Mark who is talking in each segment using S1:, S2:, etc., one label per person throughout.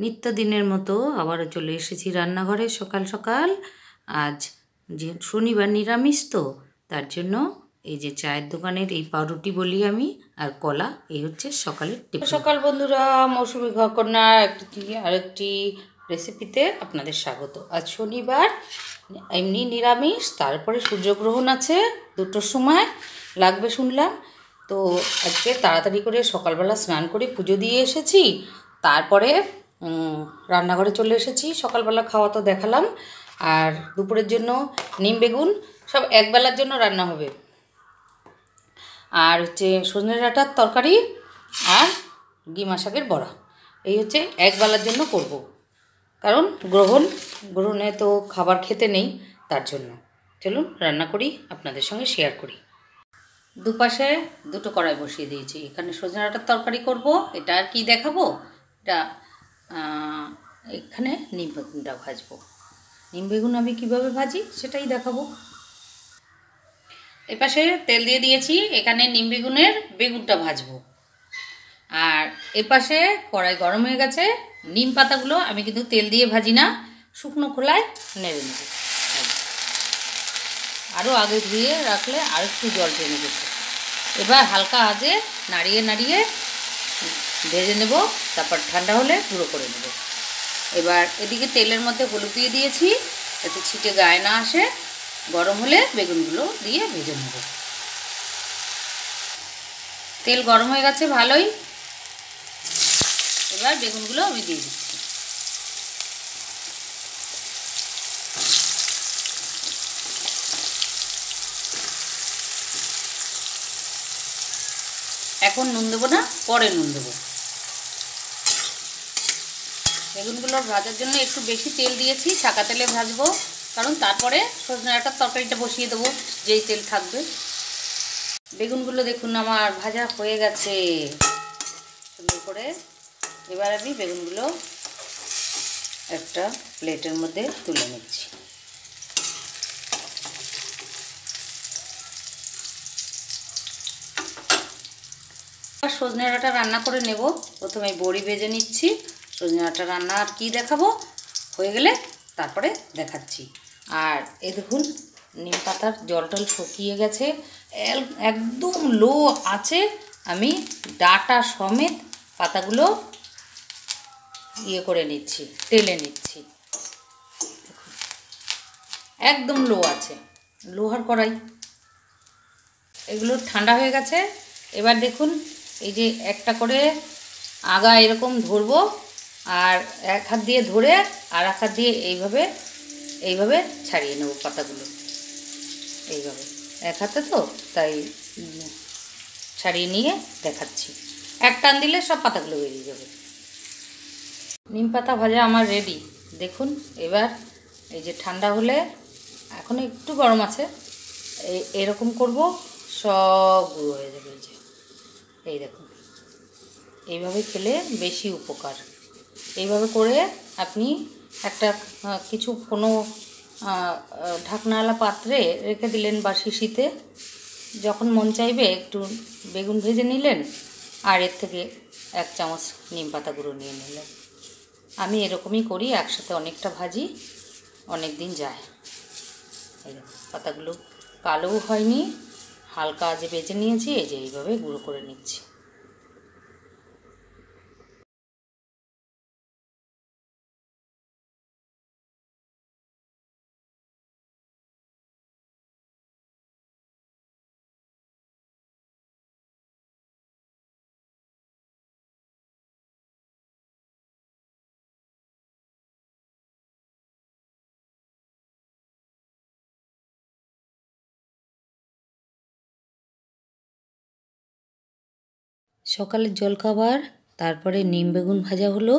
S1: নিত্যদিনের মতো আবারও চলে এসেছি রান্নাঘরে সকাল সকাল। আজ যে শনিবার নিরামিষ, তো তার জন্য এই যে চায়ের দোকানের এই পাউরুটি বলি আমি, আর কলা, এই হচ্ছে সকালের টিফিন। সকাল বন্ধুরা, মৌসুমি ঘরকন্যা আরেকটি রেসিপিতে আপনাদের স্বাগত। আজ শনিবার, এমনি নিরামিষ, তারপরে সূর্যগ্রহণ আছে 2টোর সময় লাগবে শুনলাম। তো আজকে তাড়াতাড়ি করে সকালবেলা স্নান করে পুজো দিয়ে এসেছি, তারপরে রান্নাঘরে চলে এসেছি। সকালবেলা খাওয়া তো দেখালাম, আর দুপুরের জন্য নিম বেগুন সব একবেলার জন্য রান্না হবে, আর হচ্ছে সজনে ডাঁটার তরকারি আর গিমা শাকের বড়া, এই হচ্ছে একবেলার জন্য করব, কারণ গ্রহণে তো খাবার খেতে নেই, তার জন্য। চলুন রান্না করি, আপনাদের সঙ্গে শেয়ার করি। দুপাশে 2টো কড়াই বসিয়ে দিয়েছি। এখানে সজনে ডাঁটার তরকারি করব, এটা আর কি দেখাবো, এটা এখানে নিম বেগুনটা ভাজবো। নিম বেগুন আমি কীভাবে ভাজি সেটাই দেখাবো। এপাশে তেল দিয়ে দিয়েছি, এখানে নিম বেগুনটা ভাজবো। আর এপাশে কড়াই গরম হয়ে গেছে। নিম পাতাগুলো আমি কিন্তু তেল দিয়ে ভাজি না, শুকনো খোলায় নেড়ে নেব। আরও আগে ধুয়ে রাখলে আর একটু জল টেনে গেছে। এবার হালকা আঁচে নাড়িয়ে ভেজে নেব, তারপর ঠান্ডা হলে গুঁড়ো করে নেব। এবার এদিকে তেলের মধ্যে হলুদ দিয়ে দিয়েছি, যাতে ছিটে গায়ে না আসে। গরম হলে বেগুনগুলো দিয়ে ভেজে নেব। তেল গরম হয়ে গেছে ভালোই, এবার বেগুনগুলো আমি দিয়ে দিচ্ছি। এখন নুন দেবো না, পরে নুন দেবো। বেগুনগুলো ভাজার জন্য একটু বেশি তেল দিয়েছি, ছাকা তেলে ভাজবো, কারণ তারপরে সজনে ডাঁটার তরকারিটা বসিয়ে দেবো যেই তেল থাকবে। বেগুনগুলো দেখুন আমার ভাজা হয়ে গেছে সুন্দর করে। এবার আমি বেগুনগুলো একটা প্লেটের মধ্যে তুলে নিচ্ছি। সজনে ডাঁটা রান্না করে নেব। প্রথমে বড়ি ভেজে নিচ্ছি। সজনে ডাঁটা রান্না আর কি দেখাবো, হয়ে গেলে তারপরে দেখাচ্ছি। আর এই দেখুন নিম পাতার জল টল শুকিয়ে গেছে, একদম লো আছে। আমি ডাঁটা সমেত পাতাগুলো করে নিচ্ছি, টেলে নিচ্ছি। একদম লো আছে, লোহার কড়াই। এগুলো ঠান্ডা হয়ে গেছে। এবার দেখুন এই যে একটা করে আগা এরকম ধরবো, আর এক হাত দিয়ে ধরে আর এক হাত দিয়ে এইভাবে ছাড়িয়ে নেব পাতাগুলো। এইভাবে এক হাতে তো, তাই ছাড়িয়ে নিয়ে দেখাচ্ছি। এক টান দিলে সব পাতাগুলো বেরিয়ে যাবে। নিম পাতা ভাজা আমার রেডি দেখুন। এবার এই যে ঠান্ডা হলে, এখন একটু গরম আছে, এরকম করব, সব গুঁড়ো হয়ে যাবে। এই দেখুন, এইভাবে খেলে বেশি উপকার। এইভাবে করে আপনি একটা কোনো ঢাকনাওয়ালা পাত্রে রেখে দিলেন, বা শিশিতে, যখন মন চাইবে একটু বেগুন ভেজে নিলেন, আর এর থেকে 1 চামচ নিম পাতা গুঁড়ো নিয়ে নিলেন। আমি এরকমই করি, একসাথে অনেকটা ভাজি, অনেক দিন যায়। এই পাতাগুলো কালোও হয়নি, হালকা আজে বেজে নিয়েছি। এই যে এইভাবে গুঁড়ো করে নিচ্ছি। সকালের জলখাবার, তারপরে নিম বেগুন ভাজা হলো।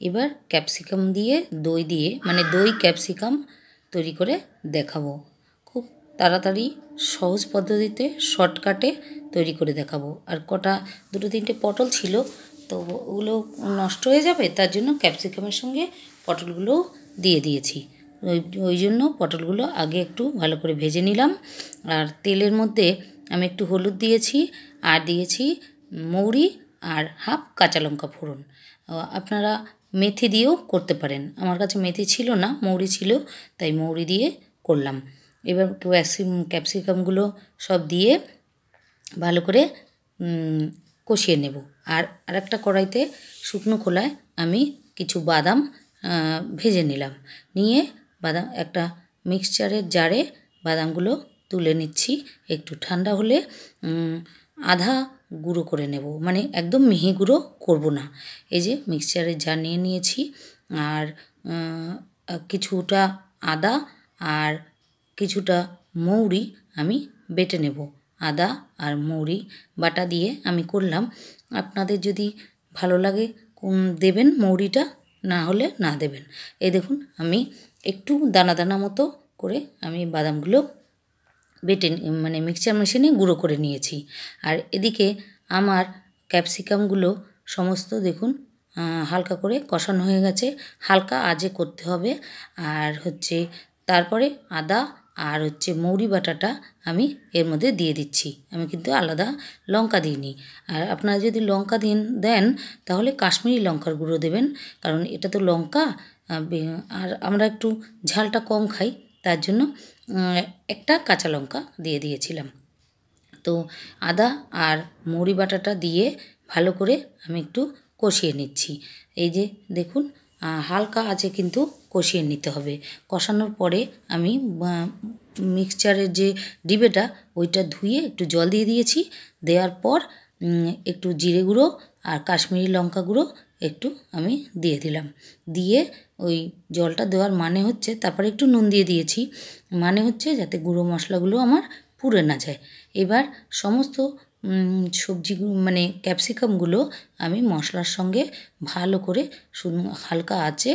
S1: এবার ক্যাপসিকাম দিয়ে, দই দিয়ে, মানে দই ক্যাপসিকাম তৈরি করে দেখাবো। খুব তাড়াতাড়ি সহজ পদ্ধতিতে শর্টকাটে তৈরি করে দেখাবো। আর 2-3টে পটল ছিল, তো ওগুলো নষ্ট হয়ে যাবে, তার জন্য ক্যাপসিকামের সঙ্গে পটলগুলো দিয়ে দিয়েছি। ওই জন্য পটলগুলো আগে একটু ভালো করে ভেজে নিলাম। আর তেলের মধ্যে আমি একটু হলুদ দিয়েছি, আর দিয়েছি মৌরি আর হাফ কাঁচা লঙ্কা ফোড়ন। আপনারা মেথি দিয়েও করতে পারেন। আমার কাছে মেথি ছিল না, মৌরি ছিল, তাই মৌরি দিয়ে করলাম। এবার ক্যাপসিকামগুলো সব দিয়ে ভালো করে কষিয়ে নেব। আর আরেকটা কড়াইতে শুকনো খোলায় আমি কিছু বাদাম ভেজে নিলাম। নিয়ে বাদাম একটা মিক্সচারের জারে বাদামগুলো তুলে নিচ্ছি। একটু ঠান্ডা হলে আধা গুঁড়ো করে নেব, মানে একদম মিহি গুঁড়ো করব না। এই যে মিক্সচারের জার নিয়ে নিয়েছি, আর কিছুটা আদা আর কিছুটা মৌরি আমি বেটে নেব। আদা আর মৌরি বাটা দিয়ে আমি করলাম। আপনাদের যদি ভালো লাগে দেবেন মৌরিটা, না হলে না দেবেন। এই দেখুন আমি একটু দানা দানা মতো করে আমি বাদামগুলো বেটে মানে মিক্সচার মেশিনে গুঁড়ো করে নিয়েছি। আর এদিকে আমার ক্যাপসিকামগুলো সমস্ত দেখুন হালকা করে কষানো হয়ে গেছে। হালকা আঁচে করতে হবে। আর হচ্ছে তারপরে আদা আর হচ্ছে মৌরি বাটাটা আমি এর মধ্যে দিয়ে দিচ্ছি। আমি কিন্তু আলাদা লঙ্কা দিইনি। আর আপনারা যদি লঙ্কা দেন তাহলে কাশ্মীরি লঙ্কার গুঁড়ো দেবেন, কারণ এটা তো লঙ্কা। আর আমরা একটু ঝালটা কম খাই, তার জন্য একটা কাঁচা লঙ্কা দিয়ে দিয়েছিলাম। তো আদা আর মৌরি বাটাটা দিয়ে ভালো করে আমি একটু কষিয়ে নিচ্ছি। এই যে দেখুন হালকা আঁচে কিন্তু কষিয়ে নিতে হবে। কষানোর পরে আমি মিক্সচারের যে ডিবেটা ওইটা ধুয়ে একটু জল দিয়ে দিয়েছি। দেওয়ার পর একটু জিরে গুঁড়ো আর কাশ্মীরি লঙ্কা গুঁড়ো একটু আমি দিয়ে দিলাম। দিয়ে ওই জলটা দেওয়ার মানে হচ্ছে, তারপরে একটু নুন দিয়ে দিয়েছি, মানে হচ্ছে যাতে গুঁড়ো মশলাগুলো আমার পুড়ে না যায়। এবার সমস্ত সবজি মানে ক্যাপসিকামগুলো আমি মশলার সঙ্গে ভালো করে হালকা আঁচে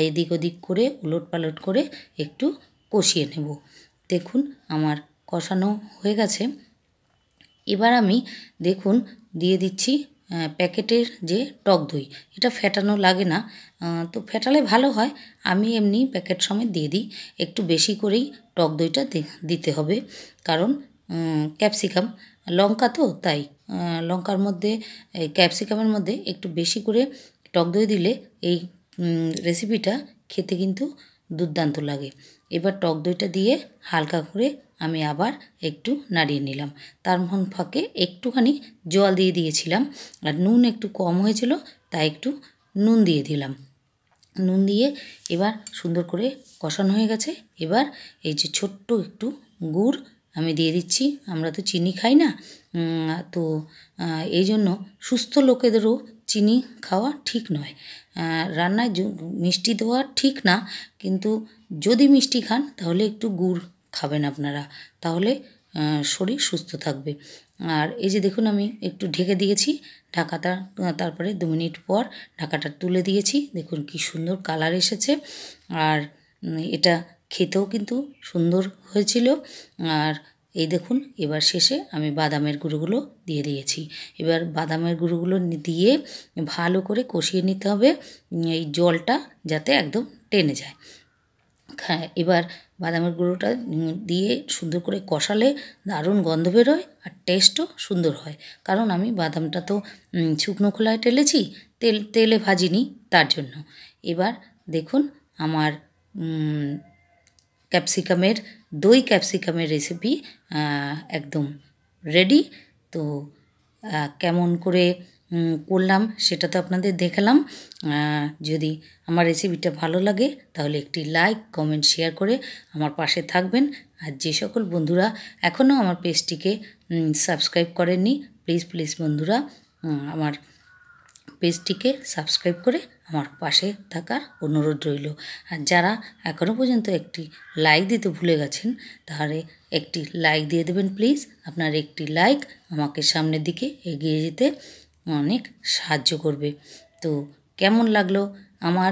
S1: এদিক ওদিক করে উলট পালট করে একটু কষিয়ে নেব। দেখুন আমার কষানো হয়ে গেছে। এবার আমি দেখুন দিয়ে দিচ্ছি প্যাকেটের যে টক দই। এটা ফেটানো লাগে না, তো ফেটালে ভালো হয়। আমি এমনি প্যাকেট সমেত দিয়ে দিই। একটু বেশি করেই টক দইটা দিতে হবে, কারণ ক্যাপসিকাম লঙ্কা তো, তাই লঙ্কার মধ্যে ক্যাপসিকামের মধ্যে একটু বেশি করে টক দই দিলে এই রেসিপিটা খেতে কিন্তু দুর্দান্ত লাগে। এবার টক দইটা দিয়ে হালকা করে আমি আবার একটু নাড়িয়ে নিলাম। তার ফাঁকে একটুখানি জল দিয়ে দিয়েছিলাম, আর নুন একটু কম হয়েছিল তাই একটু নুন দিয়ে দিলাম। নুন দিয়ে এবার সুন্দর করে কষানো হয়ে গেছে। এবার এই যে ছোট্ট একটু গুড় আমি দিয়ে দিচ্ছি। আমরা তো চিনি খাই না, তো এই জন্য সুস্থ লোকেদেরও চিনি খাওয়া ঠিক নয়। রান্নায় মিষ্টি দেওয়া ঠিক না, কিন্তু যদি মিষ্টি খান তাহলে একটু গুড় খাবেন আপনারা, তাহলে শরীর সুস্থ থাকবে। আর এই যে দেখুন আমি একটু ঢেকে দিয়েছি ঢাকাটা, তারপরে 2 মিনিট পর ঢাকাটা তুলে দিয়েছি। দেখুন কি সুন্দর কালার এসেছে, আর এটা খেতেও কিন্তু সুন্দর হয়েছিল। আর এই দেখুন এবার শেষে আমি বাদামের গুঁড়োগুলো দিয়ে দিয়েছি। এবার বাদামের গুঁড়োগুলো দিয়ে ভালো করে কষিয়ে নিতে হবে, এই জলটা যাতে একদম টেনে যায়। হ্যাঁ, এবার বাদামের গুঁড়োটা দিয়ে সুন্দর করে কষালে দারুণ গন্ধ বেরোয় আর টেস্টও সুন্দর হয়। কারণ আমি বাদামটা তো শুকনো খোলায় ঢেলেছি, তেলে ভাজিনি, তার জন্য। এবার দেখুন আমার দই ক্যাপসিকামের রেসিপি একদম রেডি। তো কেমন করে করলাম সেটা তো আপনাদের দেখালাম। যদি আমার রেসিপিটা ভালো লাগে তাহলে একটি লাইক, কমেন্ট, শেয়ার করে আমার পাশে থাকবেন। আর যে সকল বন্ধুরা এখনও আমার পেজটিকে সাবস্ক্রাইব করেননি, প্লিজ বন্ধুরা আমার পেজটিকে সাবস্ক্রাইব করে আমার পাশে থাকার অনুরোধ রইল। আর যারা এখনও পর্যন্ত একটি লাইক দিতে ভুলে গেছেন তাহলে একটি লাইক দিয়ে দেবেন প্লিজ। আপনার একটি লাইক আমাকে সামনের দিকে এগিয়ে যেতে অনেক সাহায্য করবে। তো কেমন লাগলো আমার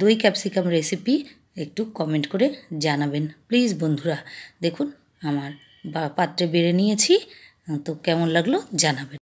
S1: দই ক্যাপসিকাম রেসিপি একটু কমেন্ট করে জানাবেন প্লিজ বন্ধুরা। দেখুন আমার পাত্রে বেড়ে নিয়েছি, তো কেমন লাগলো জানাবেন।